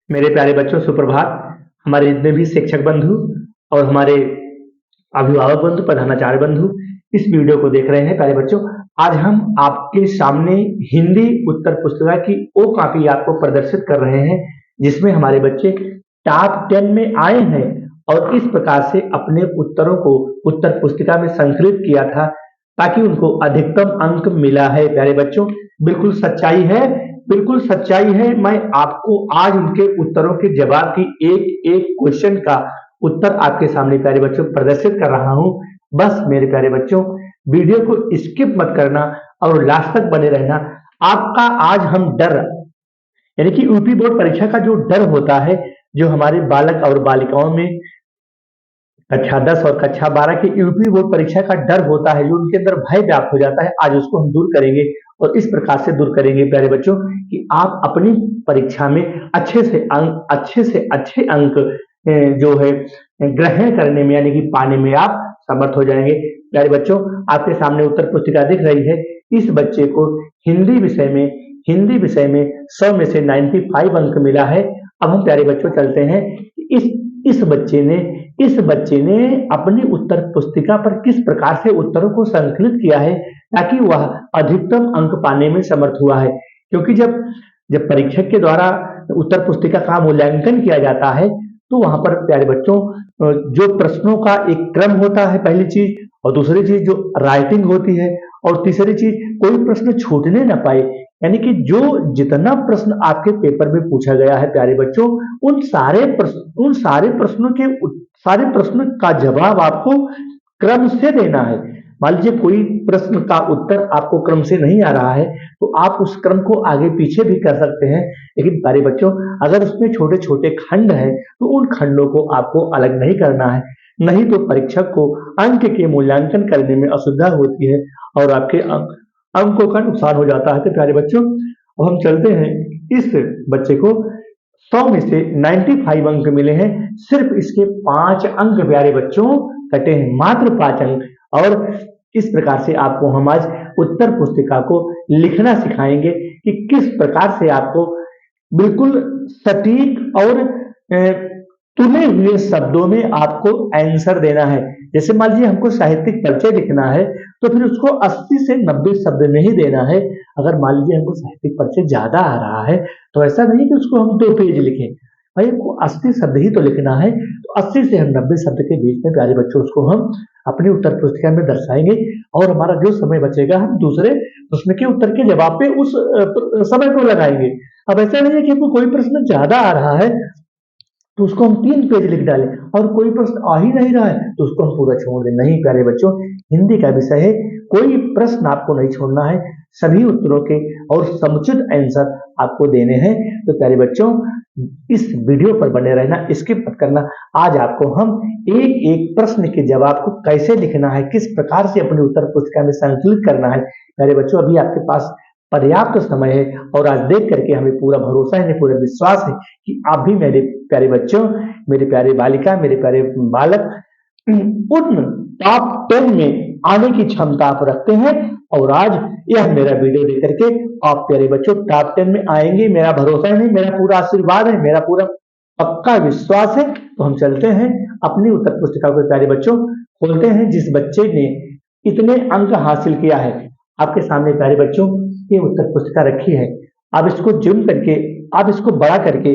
मेरे प्यारे बच्चों, सुप्रभात। हमारे जितने भी शिक्षक बंधु और हमारे अभिभावक बंधु, प्रधानाचार्य बंधु इस वीडियो को देख रहे हैं। प्यारे बच्चों, आज हम आपके सामने हिंदी उत्तर पुस्तिका की वो कॉपी आपको प्रदर्शित कर रहे हैं जिसमें हमारे बच्चे टॉप 10 में आए हैं और इस प्रकार से अपने उत्तरों को उत्तर पुस्तिका में संकलित किया था ताकि उनको अधिकतम अंक मिला है। प्यारे बच्चों, बिल्कुल सच्चाई है, बिल्कुल सच्चाई है। मैं आपको आज उनके उत्तरों के जवाब की एक एक क्वेश्चन का उत्तर आपके सामने प्यारे बच्चों प्रदर्शित कर रहा हूं। बस मेरे प्यारे बच्चों, वीडियो को स्किप मत करना और लास्ट तक बने रहना। आपका आज हम डर, यानी कि यूपी बोर्ड परीक्षा का जो डर होता है, जो हमारे बालक और बालिकाओं में कक्षा 10 और कक्षा 12 की यूपी बोर्ड परीक्षा का डर होता है, जो उनके अंदर भय व्याप्त हो जाता है, आज उसको हम दूर करेंगे। और इस प्रकार से दूर करेंगे प्यारे बच्चों कि आप अपनी परीक्षा में अच्छे से अच्छे अंक जो है ग्रहण करने में, यानी कि पाने में आप समर्थ हो जाएंगे। प्यारे बच्चों, आपके सामने उत्तर पुस्तिका दिख रही है। इस बच्चे को हिंदी विषय में 100 में से 95 अंक मिला है। अब हम प्यारे बच्चों चलते हैं इस बच्चे ने अपनी उत्तर पुस्तिका पर किस प्रकार से उत्तरों को संकलित किया है ताकि वह अधिकतम अंक पाने में समर्थ हुआ है। क्योंकि जब परीक्षक के द्वारा उत्तर पुस्तिका का मूल्यांकन किया जाता है तो वहां पर प्यारे बच्चों जो प्रश्नों का एक क्रम होता है, पहली चीज, और दूसरी चीज जो राइटिंग होती है, और तीसरी चीज कोई प्रश्न छूटने ना पाए, यानी कि जो जितना प्रश्न आपके पेपर में पूछा गया है प्यारे बच्चों, उन सारे प्रश्न का जवाब आपको क्रम से देना है। मान लीजिए कोई प्रश्न का उत्तर आपको क्रम से नहीं आ रहा है तो आप उस क्रम को आगे पीछे भी कर सकते हैं, लेकिन प्यारे बच्चों अगर उसमें छोटे छोटे खंड हैं तो उन खंडों को आपको अलग नहीं करना है, नहीं तो परीक्षक को अंक के मूल्यांकन करने में असुविधा होती है और आपके अंकों का नुकसान हो जाता है। तो प्यारे बच्चों, अब हम चलते हैं। इस बच्चे को 100 में से 95 अंक मिले हैं। सिर्फ इसके 5 अंक प्यारे बच्चों कटे हैं, मात्र 5 अंक। और इस प्रकार से आपको हम आज उत्तर पुस्तिका को लिखना सिखाएंगे कि किस प्रकार से आपको बिल्कुल सटीक और चुने हुए शब्दों में आपको आंसर देना है। जैसे मान लीजिए हमको साहित्यिक परिचय लिखना है तो फिर उसको 80 से 90 शब्द में ही देना है। अगर मान लीजिए हमको साहित्यिक परिचय ज्यादा आ रहा है तो ऐसा नहीं कि उसको हम 2 पेज लिखें, भाई हमको 80 शब्द ही तो लिखना है, तो 80 से हम 90 शब्द के बीच में प्यारे बच्चों उसको हम अपनी उत्तर पुस्तिका में दर्शाएंगे और हमारा जो समय बचेगा हम दूसरे प्रश्न के उत्तर के जवाब पे उस समय को लगाएंगे। अब ऐसा नहीं है कि हमको कोई प्रश्न ज्यादा आ रहा है तो उसको हम 3 पेज लिख डालें और कोई प्रश्न आ ही नहीं रहा है तो उसको हम पूरा छोड़ दें। नहीं प्यारे बच्चों, हिंदी का विषय है, कोई प्रश्न आपको नहीं छोड़ना है, सभी उत्तरों के और समुचित आंसर आपको देने हैं। तो प्यारे बच्चों, इस वीडियो पर बने रहना, स्किप मत करना। आज आपको हम एक एक प्रश्न के जवाब को कैसे लिखना है, किस प्रकार से अपनी उत्तर पुस्तिका में संकलित करना है। प्यारे बच्चों, अभी आपके पास पर्याप्त समय है और आज देख करके हमें पूरा भरोसा है, पूरा विश्वास है कि आप भी मेरे प्यारे बच्चों, मेरे प्यारे बालिका, मेरे प्यारे बालक उन टॉप 10 में आने की क्षमता आप रखते हैं। और आज यह मेरा वीडियो देख करके आप प्यारे बच्चों टॉप 10 में आएंगे, मेरा भरोसा नहीं, मेरा पूरा आशीर्वाद है, मेरा पूरा पक्का विश्वास है। तो हम चलते हैं अपनी उत्तर पुस्तिका को प्यारे बच्चों खोलते हैं। जिस बच्चे ने इतने अंक हासिल किया है, आपके सामने प्यारे बच्चों ये उत्तर पुस्तिका रखी है। आप इसको जूम करके, आप इसको बड़ा करके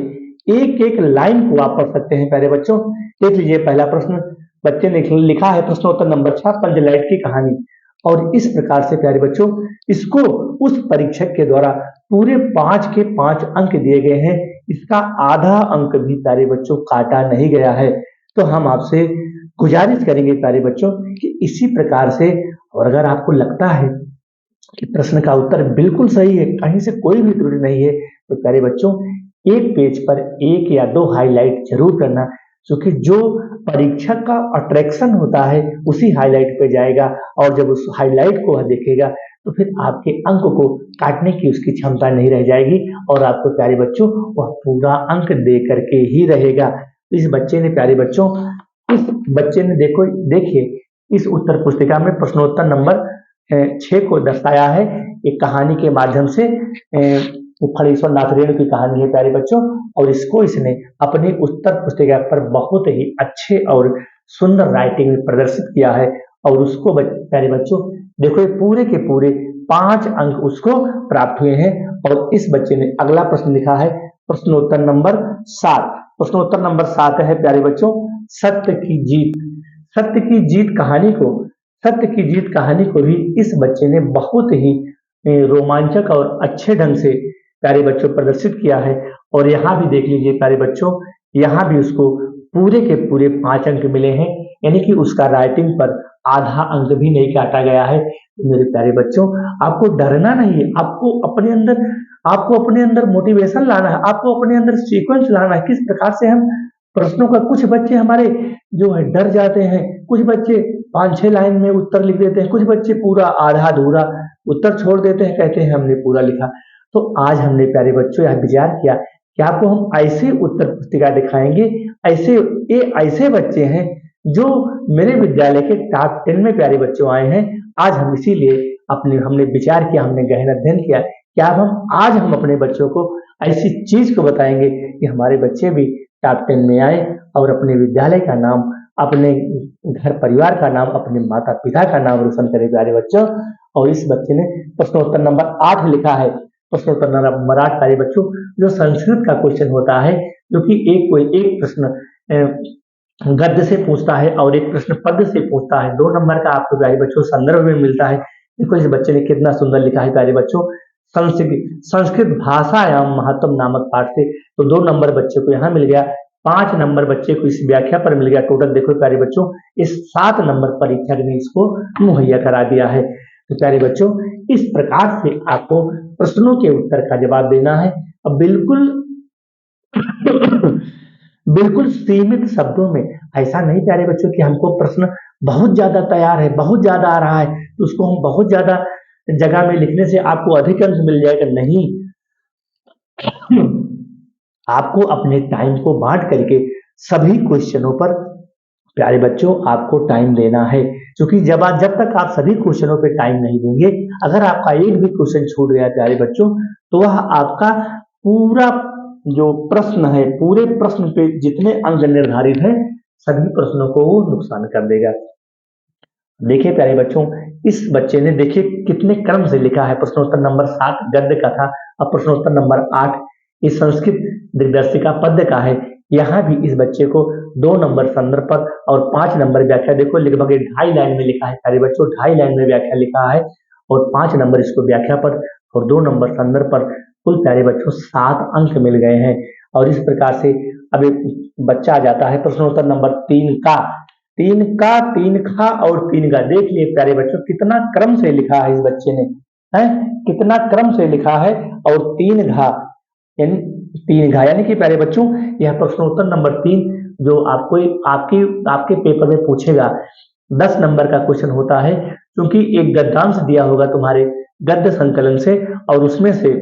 एक एक लाइन को आप पढ़ सकते हैं। प्यारे बच्चों देख लीजिए, पहला प्रश्न बच्चे ने लिखा है, प्रश्नोत्तर नंबर 6, पंचलाइट की कहानी। और इस प्रकार से प्यारे बच्चों इसको उस परीक्षक के द्वारा पूरे 5 के 5 अंक दिए गए हैं, इसका आधा अंक भी प्यारे बच्चों काटा नहीं गया है। तो हम आपसे गुजारिश करेंगे प्यारे बच्चों कि इसी प्रकार से, और अगर आपको लगता है कि प्रश्न का उत्तर बिल्कुल सही है, कहीं से कोई भी त्रुटि नहीं है, तो प्यारे बच्चों एक पेज पर 1 या 2 हाईलाइट जरूर करना, क्योंकि जो परीक्षक का अट्रैक्शन होता है उसी हाईलाइट पे जाएगा और जब उस हाईलाइट को वह देखेगा तो फिर आपके अंक को काटने की उसकी क्षमता नहीं रह जाएगी और आपको प्यारे बच्चों वह पूरा अंक दे करके ही रहेगा। इस बच्चे ने प्यारे बच्चों, इस बच्चे ने देखिए इस उत्तर पुस्तिका में प्रश्नोत्तर नंबर 6 को दर्शाया है एक कहानी के माध्यम से। फणीश्वर नाथ रेणु की कहानी है प्यारे बच्चों, और इसको इसने अपनी उत्तर पुस्तिका पर बहुत ही अच्छे और सुंदर राइटिंग में प्रदर्शित किया है। और उसको प्यारे बच्चों देखो ये पूरे के पूरे 5 अंक उसको प्राप्त हुए हैं। और इस बच्चे ने अगला प्रश्न लिखा है प्रश्नोत्तर नंबर 7। प्रश्नोत्तर नंबर 7 है प्यारे बच्चों, सत्य की जीत। सत्य की जीत कहानी को सत्य की जीत कहानी को भी इस बच्चे ने बहुत ही रोमांचक और अच्छे ढंग से प्यारे बच्चों प्रदर्शित किया है। और यहाँ भी देख लीजिए प्यारे बच्चों, यहाँ भी उसको पूरे के पूरे 5 अंक मिले हैं, यानी कि उसका राइटिंग पर आधा अंक भी नहीं काटा गया है। तो मेरे प्यारे बच्चों आपको डरना नहीं है, आपको अपने अंदर मोटिवेशन लाना है, आपको अपने अंदर सीक्वेंस लाना है। किस प्रकार से हम प्रश्नों का, कुछ बच्चे हमारे जो है डर जाते हैं, कुछ बच्चे 5-6 लाइन में उत्तर लिख देते हैं, कुछ बच्चे पूरा आधा अधूरा उत्तर छोड़ देते हैं, कहते हैं हमने पूरा लिखा। तो आज हमने प्यारे बच्चों यह विचार किया कि आपको हम ऐसे उत्तर पुस्तिका दिखाएंगे, ऐसे बच्चे हैं जो मेरे विद्यालय के टॉप 10 में प्यारे बच्चों आए हैं। आज हम इसीलिए हमने विचार किया, हमने गहन अध्ययन किया कि आज हम अपने बच्चों को ऐसी चीज को बताएंगे कि हमारे बच्चे भी टॉप 10 में आए और अपने विद्यालय का नाम, अपने घर परिवार का नाम, अपने माता पिता का नाम रोशन करे प्यारे बच्चों। और इस बच्चे ने प्रश्नोत्तर नंबर 8 लिखा है। प्रश्नोत्तर नंबर 8 प्यारे बच्चों जो संस्कृत का क्वेश्चन होता है, जो कि एक प्रश्न गद्य से पूछता है और एक प्रश्न पद्य से पूछता है। 2 नंबर का आपको प्यारे बच्चों संदर्भ में मिलता है। देखो इस बच्चे ने कितना सुंदर लिखा है प्यारे बच्चों, संस्कृत भाषा एवं महत्व नामक पाठ से। तो 2 नंबर बच्चे को यहाँ मिल गया, 5 नंबर बच्चे को इस व्याख्या पर मिल गया। टोटल देखो प्यारे बच्चों इस 7 नंबर परीक्षक ने इसको मुहैया करा दिया है। तो प्यारे बच्चों इस प्रकार से आपको प्रश्नों के उत्तर का जवाब देना है। अब बिल्कुल सीमित शब्दों में, ऐसा नहीं प्यारे बच्चों कि हमको प्रश्न बहुत ज्यादा तैयार है, बहुत ज्यादा आ रहा है तो उसको हम बहुत ज्यादा जगह में लिखने से आपको अधिक अंक मिल जाएगा, नहीं। आपको अपने टाइम को बांट करके सभी क्वेश्चनों पर प्यारे बच्चों आपको टाइम देना है, क्योंकि जब तक आप सभी क्वेश्चनों पे टाइम नहीं देंगे, अगर आपका एक भी क्वेश्चन छूट गया प्यारे बच्चों, तो वह आपका पूरा जो प्रश्न है, पूरे प्रश्न पे जितने अंक निर्धारित है सभी प्रश्नों को वो नुकसान कर देगा। देखिए प्यारे बच्चों इस बच्चे ने देखिए कितने क्रम से लिखा है। प्रश्नोत्तर नंबर 7 गद्य का था, अब प्रश्नोत्तर नंबर 8 इस संस्कृत दिग्दर्शिका पद्य का है। यहाँ भी इस बच्चे को 2 नंबर संदर्भ पर और 5 नंबर व्याख्या, देखो लगभग 2.5 लाइन में लिखा है प्यारे बच्चों, 2.5 लाइन में व्याख्या लिखा है और 5 नंबर इसको व्याख्या पर और 2 नंबर संदर्भ पर। कुल प्यारे बच्चों 7 अंक मिल गए हैं। और इस प्रकार से अब एक बच्चा आ जाता है प्रश्नोत्तर नंबर 3 का, 3 खा और 3 गा। देख लिए प्यारे बच्चों कितना क्रम से लिखा है इस बच्चे ने, है कितना क्रम से लिखा है। और 3 घा यानी कि प्यारे बच्चों यह प्रश्नोत्तर नंबर 3 जो आपके पेपर में पूछेगा, 10 नंबर का क्वेश्चन होता है, क्योंकि एक गद्यांश दिया होगा तुम्हारे गद्य संकलन से और उसमें से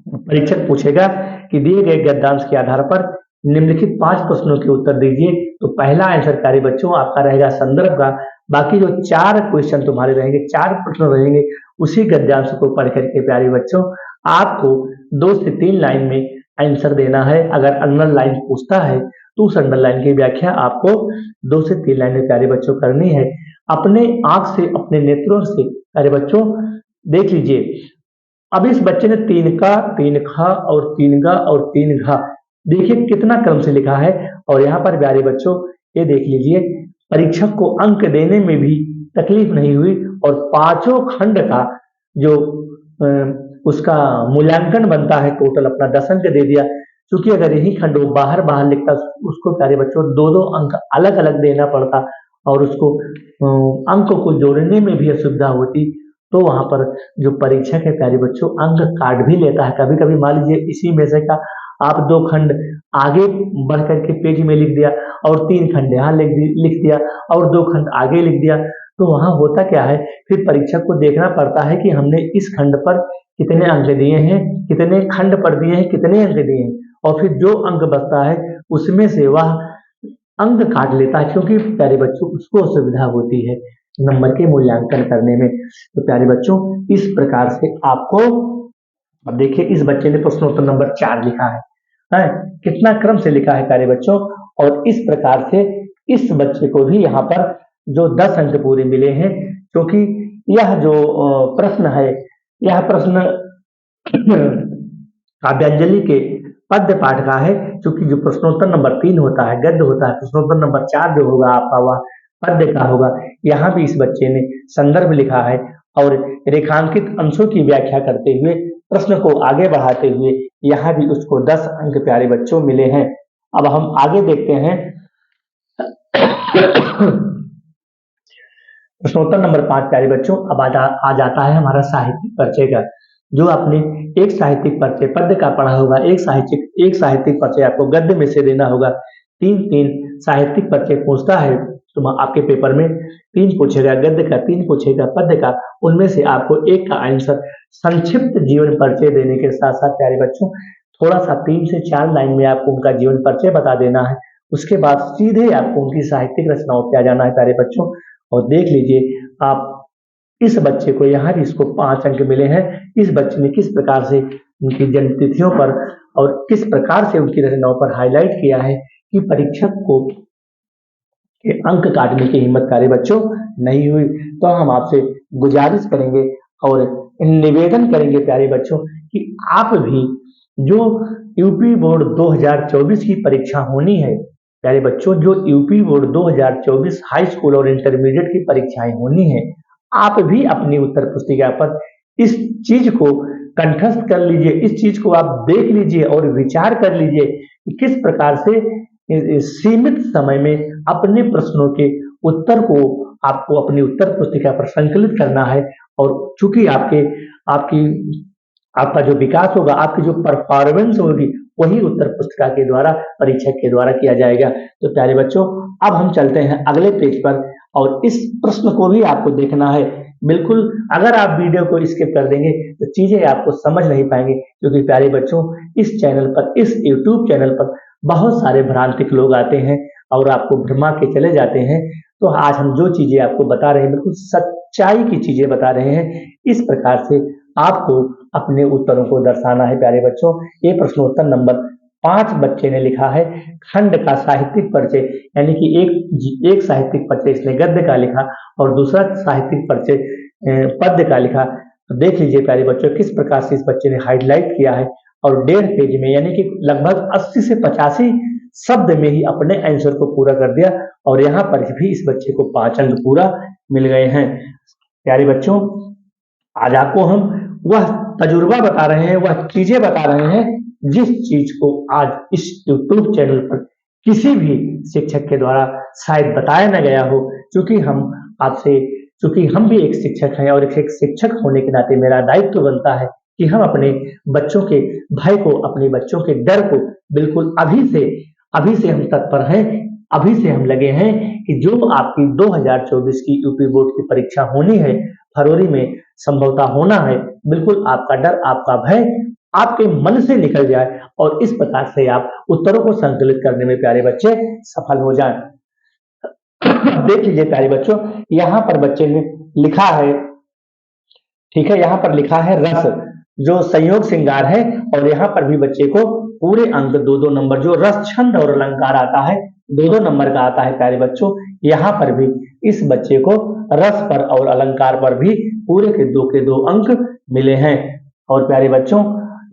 परीक्षक पूछेगा कि दिए गए गद्यांश के आधार पर निम्नलिखित 5 प्रश्नों के उत्तर दीजिए। तो पहला आंसर प्यारे बच्चों आपका रहेगा संदर्भ का, बाकी जो 4 क्वेश्चन तुम्हारे रहेंगे, 4 प्रश्न रहेंगे, उसी गद्यांश को पढ़ करके प्यारे बच्चों आपको 2 से 3 लाइन में आंसर देना है। अगर अंडरलाइन पूछता है तो उस अंडरलाइन की व्याख्या आपको 2 से 3 लाइन में प्यारे बच्चों करनी है। अपने आंख से, अपने नेत्रों से प्यारे बच्चों देख लीजिए। अब इस बच्चे ने 3 का, 3 खा और 3 गा और 3 घा, देखिए कितना क्रम से लिखा है। और यहाँ पर प्यारे बच्चों ये देख लीजिए परीक्षक को अंक देने में भी तकलीफ नहीं हुई और 5 खंड का जो उसका मूल्यांकन बनता है टोटल अपना 10 अंक दे दिया। क्योंकि अगर यही खंड वो बाहर लिखता उसको प्यारे बच्चों 2-2 अंक अलग अलग देना पड़ता और उसको अंक को जोड़ने में भी असुविधा होती। तो वहां पर जो परीक्षक है प्यारे बच्चों अंक काट भी लेता है। कभी कभी मान लीजिए इसी में से का आप 2 खंड आगे बढ़ करके पेज में लिख दिया और 3 खंड यहाँ लिख दिया और 2 खंड आगे लिख दिया, तो वहां होता क्या है, फिर परीक्षक को देखना पड़ता है कि हमने इस खंड पर कितने अंक दिए हैं, कितने खंड पर दिए हैं, कितने अंक दिए हैं, और फिर जो अंक बचता है उसमें से वह अंक काट लेता है, क्योंकि प्यारे बच्चों उसको असुविधा होती है नंबर के मूल्यांकन करने में। तो प्यारे बच्चों इस प्रकार से आपको अब देखिए इस बच्चे ने प्रश्नोत्तर नंबर 4 लिखा है, कितना क्रम से लिखा है प्यारे बच्चों। और इस प्रकार से इस बच्चे को भी यहाँ पर जो 10 अंक पूरे मिले हैं, क्योंकि यह जो प्रश्न है, यह प्रश्न काव्यांजलि के पद्य पाठ का है, क्योंकि जो प्रश्नोत्तर नंबर 3 होता है गद्य होता है, प्रश्नोत्तर नंबर 4 जो होगा आपका वह पद्य का होगा। यहाँ भी इस बच्चे ने संदर्भ लिखा है और रेखांकित अंशों की व्याख्या करते हुए प्रश्न को आगे बढ़ाते हुए यहाँ भी उसको 10 अंक प्यारे बच्चों मिले हैं। अब हम आगे देखते हैं प्रश्नोत्तर नंबर 5 प्यारे बच्चों। अब आ जाता है हमारा साहित्यिक परिचय का। जो आपने एक साहित्यिक परिचय पद्य का पढ़ा होगा, एक साहित्यिक परिचय आपको गद्य में से देना होगा। 3 साहित्यिक परिचय पूछता है, तो आपके पेपर में 3 पूछेगा गद्य का, 3 पूछेगा पद्य का, उनमें से आपको एक का आंसर संक्षिप्त जीवन परिचय देने के साथ साथ प्यारे बच्चों थोड़ा सा 3 से 4 लाइन में आपको उनका जीवन परिचय बता देना है। उसके बाद सीधे आपको उनकी साहित्यिक रचनाओं पे आ जाना है प्यारे बच्चों। और देख लीजिए आप इस बच्चे को यहाँ भी इसको 5 अंक मिले हैं। इस बच्चे ने किस प्रकार से उनकी जन्म तिथियों पर और किस प्रकार से उनकी रचनाओं पर हाईलाइट किया है कि परीक्षक को के अंक काटने की हिम्मत प्यारे बच्चों नहीं हुई। तो हम आपसे गुजारिश करेंगे और निवेदन करेंगे प्यारे बच्चों कि आप भी जो यूपी बोर्ड 2024 की परीक्षा होनी है प्यारे बच्चों, जो यूपी बोर्ड 2024 हाई स्कूल और इंटरमीडिएट की परीक्षाएं होनी है, आप भी अपनी उत्तर पुस्तिका पर इस चीज को कंठस्थ कर लीजिए, इस चीज को आप देख लीजिए और विचार कर लीजिए कि किस प्रकार से सीमित समय में अपने प्रश्नों के उत्तर को आपको अपनी उत्तर पुस्तिका पर संकलित करना है। और चूंकि आपका जो विकास होगा, आपकी जो परफॉर्मेंस होगी, वही उत्तर पुस्तिका के द्वारा परीक्षक के द्वारा किया जाएगा। तो प्यारे बच्चों अब हम चलते हैं अगले पेज पर और इस प्रश्न को भी आपको देखना है बिल्कुल। अगर आप वीडियो को स्किप कर देंगे तो चीजें आपको समझ नहीं पाएंगे, क्योंकि प्यारे बच्चों इस चैनल पर, इस यूट्यूब चैनल पर बहुत सारे भ्रांतिक लोग आते हैं और आपको भ्रमा के चले जाते हैं। तो आज हम जो चीजें आपको बता रहे हैं बिल्कुल सच्चाई की चीजें बता रहे हैं। इस प्रकार से आपको अपने उत्तरों को दर्शाना है प्यारे बच्चों। ये प्रश्नोत्तर नंबर 5 बच्चे ने लिखा है खंड का साहित्यिक परिचय, यानी कि एक साहित्यिक परिचय इसने गद्य का लिखा और दूसरा साहित्यिक परिचय पद्य का लिखा। तो देख लीजिए प्यारे बच्चों किस प्रकार से इस बच्चे ने हाईलाइट किया है और 1.5 पेज में यानी कि लगभग 80 से 85 शब्द में ही अपने आंसर को पूरा कर दिया। और यहाँ पर भी इस बच्चे को 5 अंक पूरा मिल गए हैं। प्यारे बच्चों आज आपको हम वह तजुर्बा बता रहे हैं, वह चीजें बता रहे हैं जिस चीज को आज इस यूट्यूब चैनल पर किसी भी शिक्षक के द्वारा शायद बताया न गया हो। क्योंकि हम भी एक शिक्षक हैं और एक शिक्षक होने के नाते मेरा दायित्व बनता है कि हम अपने बच्चों के भय को, अपने बच्चों के डर को बिल्कुल अभी से हम तत्पर हैं, अभी से हम लगे हैं कि जो आपकी 2024 की यूपी बोर्ड की परीक्षा होनी है, फरवरी में संभवतः होना है, बिल्कुल आपका डर, आपका भय आपके मन से निकल जाए और इस प्रकार से आप उत्तरों को संकलित करने में प्यारे बच्चे सफल हो जाएं। देख लीजिए प्यारे बच्चों यहाँ पर बच्चे ने लिखा है, ठीक है, यहाँ पर लिखा है रस, जो संयोग श्रृंगार है। और यहाँ पर भी बच्चे को पूरे अंक 2-2 नंबर, जो रस, छंद और अलंकार आता है 2-2 नंबर का आता है प्यारे बच्चों। यहाँ पर भी इस बच्चे को रस पर और अलंकार पर भी पूरे के 2 अंक मिले हैं। और प्यारे बच्चों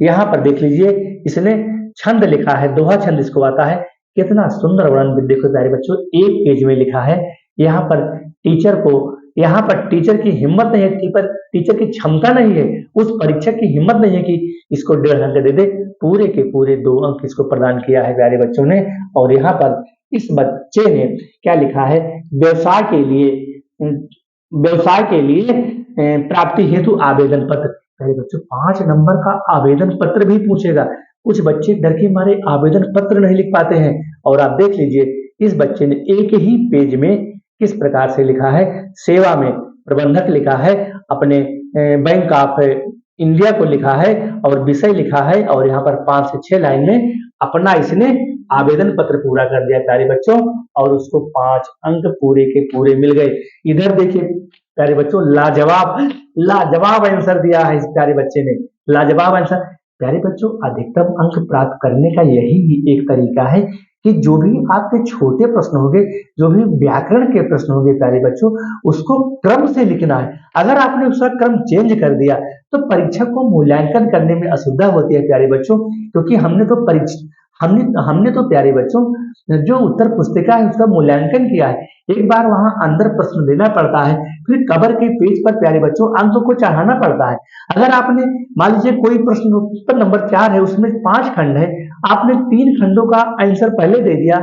यहाँ पर देख लीजिए इसने छंद लिखा है, दोहा छंद इसको आता है। कितना सुंदर वर्णन देखो प्यारे बच्चों, एक पेज में लिखा है। यहाँ पर टीचर की हिम्मत नहीं है, टीचर की क्षमता नहीं है, उस परीक्षक की हिम्मत नहीं है कि इसको 1.5 अंक दे दे, पूरे के पूरे 2 अंक इसको प्रदान किया है प्यारे बच्चों ने। और यहाँ पर इस बच्चे ने क्या लिखा है, व्यवसाय के लिए प्राप्ति हेतु आवेदन पत्र। प्यारे बच्चों 5 नंबर का आवेदन पत्र भी पूछेगा। कुछ बच्चे डर के मारे आवेदन पत्र नहीं लिख पाते हैं। और आप देख लीजिए इस बच्चे ने एक ही पेज में किस प्रकार से लिखा है, सेवा में प्रबंधक लिखा है, अपने बैंक ऑफ इंडिया को लिखा है और विषय लिखा है। और यहाँ पर 5 से 6 लाइन में अपना इसने आवेदन पत्र पूरा कर दिया प्यारे बच्चों और उसको 5 अंक पूरे के पूरे मिल गए। इधर देखिए प्यारे बच्चों लाजवाब आंसर दिया है इस प्यारे बच्चे ने। लाजवाब आंसर। प्यारे बच्चों, अधिकतम अंक प्राप्त करने का यही एक तरीका है कि जो भी आपके छोटे प्रश्न होंगे, जो भी व्याकरण के प्रश्न होंगे प्यारे बच्चों, उसको क्रम से लिखना है। अगर आपने उसका क्रम चेंज कर दिया तो परीक्षक को मूल्यांकन करने में असुविधा होती है प्यारे बच्चों, क्योंकि हमने तो प्यारे बच्चों जो उत्तर पुस्तिका है उसका मूल्यांकन किया है। एक बार वहां अंदर प्रश्न देना पड़ता है, फिर कवर के पेज पर प्यारे बच्चों अंक को चढ़ाना पड़ता है। अगर आपने मान लीजिए कोई प्रश्न उत्तर नंबर 4 है, उसमें 5 खंड है, आपने 3 खंडों का आंसर पहले दे दिया,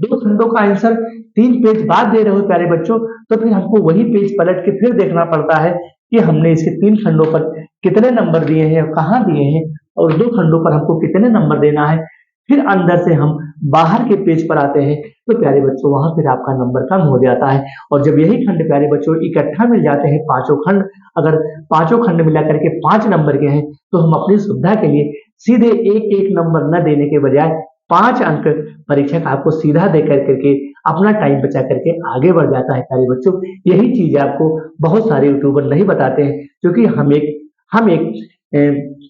2 खंडों का आंसर 3 पेज बाद दे रहे हो प्यारे बच्चों, तो फिर हमको वही पेज पलट के फिर देखना पड़ता है कि हमने इसके 3 खंडों पर कितने नंबर दिए हैं, कहाँ दिए हैं, और 2 खंडों पर हमको कितने नंबर देना है। फिर अंदर से हम बाहर के पेज पर आते हैं तो प्यारे बच्चों वहां फिर आपका नंबर कम हो जाता है। और जब यही खंड प्यारे बच्चों इकट्ठा मिल जाते हैं, पांचों खंड, अगर पांचों खंड मिला करके 5 नंबर के हैं, तो हम अपनी सुविधा के लिए सीधे एक एक नंबर न देने के बजाय 5 अंक परीक्षक आपको सीधा दे करके अपना टाइम बचा करके आगे बढ़ जाता है प्यारे बच्चों। यही चीज आपको बहुत सारे यूट्यूबर नहीं बताते हैं, क्योंकि हम एक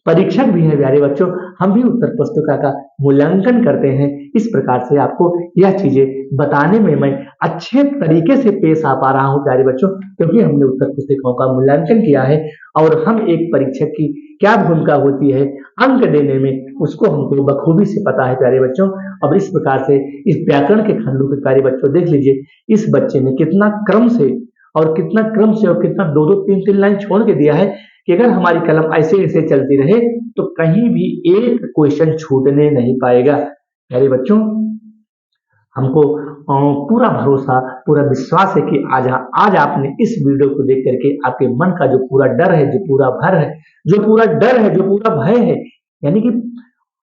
परीक्षक भी है प्यारे बच्चों, हम भी उत्तर पुस्तिका का मूल्यांकन करते हैं। इस प्रकार से आपको यह चीजें बताने में मैं अच्छे तरीके से पेश आ पा रहा हूं प्यारे बच्चों, क्योंकि हमने उत्तर पुस्तिकाओं का मूल्यांकन किया है और हम एक परीक्षक की क्या भूमिका होती है अंक देने में, उसको हमको बखूबी से पता है प्यारे बच्चों। अब इस प्रकार से इस व्याकरण के खंडों के प्यारे बच्चों देख लीजिए, इस बच्चे ने कितना क्रम से और कितना 2-2 3-3 लाइन छोड़ के दिया है कि अगर हमारी कलम ऐसे ऐसे चलती रहे तो कहीं भी एक क्वेश्चन छूटने नहीं पाएगा। प्यारे बच्चों, हमको पूरा भरोसा, पूरा विश्वास है कि आज आपने इस वीडियो को देख करके आपके मन का जो पूरा डर है, जो पूरा भय है, यानी कि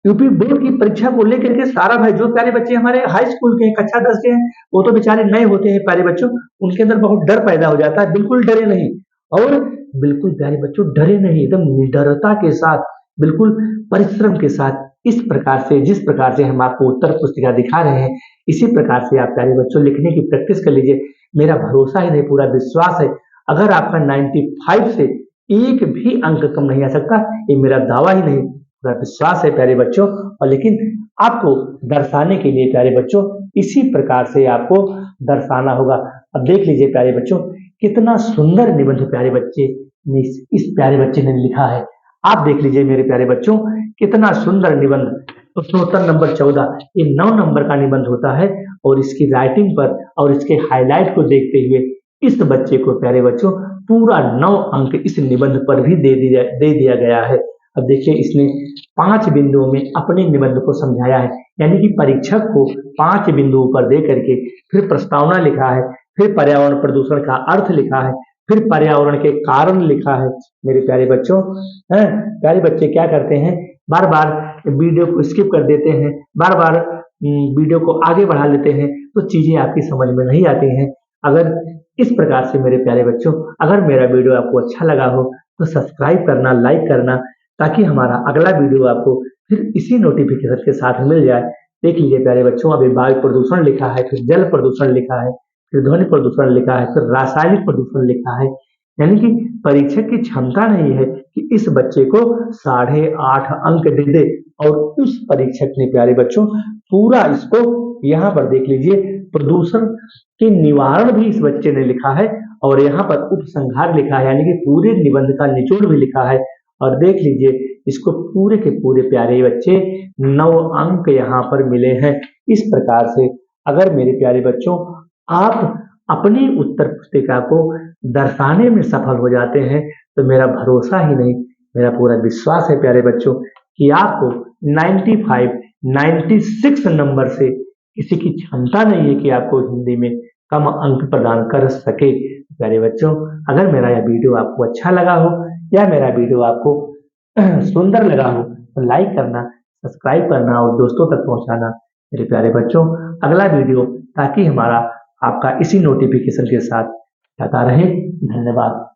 यूपी बोर्ड की परीक्षा को लेकर के सारा भय, जो प्यारे बच्चे हमारे हाई स्कूल के हैं, कक्षा 10 के हैं, वो तो बेचारे नए होते हैं प्यारे बच्चों, उनके अंदर बहुत डर पैदा हो जाता है। बिल्कुल डरे नहीं, और बिल्कुल प्यारे बच्चों डरे नहीं, एकदम निडरता के साथ, बिल्कुल परिश्रम के साथ, इस प्रकार से जिस प्रकार से हम आपको उत्तर पुस्तिका दिखा रहे हैं, इसी प्रकार से आप प्यारे बच्चों लिखने की प्रैक्टिस कर लीजिए। मेरा भरोसा ही नहीं, पूरा विश्वास है, अगर आपका 95 से एक भी अंक कम नहीं आ सकता, ये मेरा दावा ही नहीं, पूरा विश्वास है प्यारे बच्चों। और लेकिन आपको दर्शाने के लिए प्यारे बच्चों इसी प्रकार से आपको दर्शाना होगा। अब देख लीजिए प्यारे बच्चों, कितना सुंदर निबंध प्यारे बच्चे ने इस प्यारे बच्चे ने लिखा है। आप देख लीजिए मेरे प्यारे बच्चों, कितना सुंदर निबंध। प्रश्नोत्तर नंबर 14, ये 9 नंबर का निबंध होता है, और इसकी राइटिंग पर और इसके हाईलाइट को देखते हुए इस बच्चे को प्यारे बच्चों पूरा 9 अंक इस निबंध पर भी दे दिया गया है। अब देखिए, इसने 5 बिंदुओं में अपने निबंध को समझाया है, यानी कि परीक्षक को 5 बिंदुओं पर दे करके फिर प्रस्तावना लिखा है, फिर पर्यावरण प्रदूषण का अर्थ लिखा है, फिर पर्यावरण के कारण लिखा है। मेरे प्यारे बच्चों, प्यारे बच्चे क्या करते हैं, बार बार वीडियो को स्किप कर देते हैं, बार बार वीडियो को आगे बढ़ा लेते हैं, तो चीजें आपकी समझ में नहीं आती हैं। अगर इस प्रकार से मेरे प्यारे बच्चों, अगर मेरा वीडियो आपको अच्छा लगा हो तो सब्सक्राइब करना, लाइक करना, ताकि हमारा अगला वीडियो आपको फिर इसी नोटिफिकेशन के साथ मिल जाए। देख लीजिए प्यारे बच्चों, अभी वायु प्रदूषण लिखा है, फिर जल प्रदूषण लिखा है, फिर ध्वनि प्रदूषण लिखा है, फिर रासायनिक प्रदूषण लिखा है। यानी कि परीक्षक की क्षमता नहीं है कि इस बच्चे को 8.5 अंक दे दे, और उस परीक्षक ने प्यारे बच्चों पूरा इसको यहाँ पर देख लीजिए, प्रदूषण के निवारण भी इस बच्चे ने लिखा है, और यहाँ पर उपसंहार लिखा है, यानी कि पूरे निबंध का निचोड़ भी लिखा है। और देख लीजिए, इसको पूरे के पूरे प्यारे बच्चे 9 अंक यहाँ पर मिले हैं। इस प्रकार से अगर मेरे प्यारे बच्चों आप अपनी उत्तर पुस्तिका को दर्शाने में सफल हो जाते हैं, तो मेरा भरोसा ही नहीं, मेरा पूरा विश्वास है प्यारे बच्चों कि आपको 95, 96 नंबर से किसी की क्षमता नहीं है कि आपको हिंदी में कम अंक प्रदान कर सके। प्यारे बच्चों, अगर मेरा यह वीडियो आपको अच्छा लगा हो या मेरा वीडियो आपको सुंदर लगा हो तो लाइक करना, सब्सक्राइब करना और दोस्तों तक पहुंचाना। मेरे प्यारे बच्चों, अगला वीडियो ताकि हमारा आपका इसी नोटिफिकेशन के साथ आता रहे। धन्यवाद।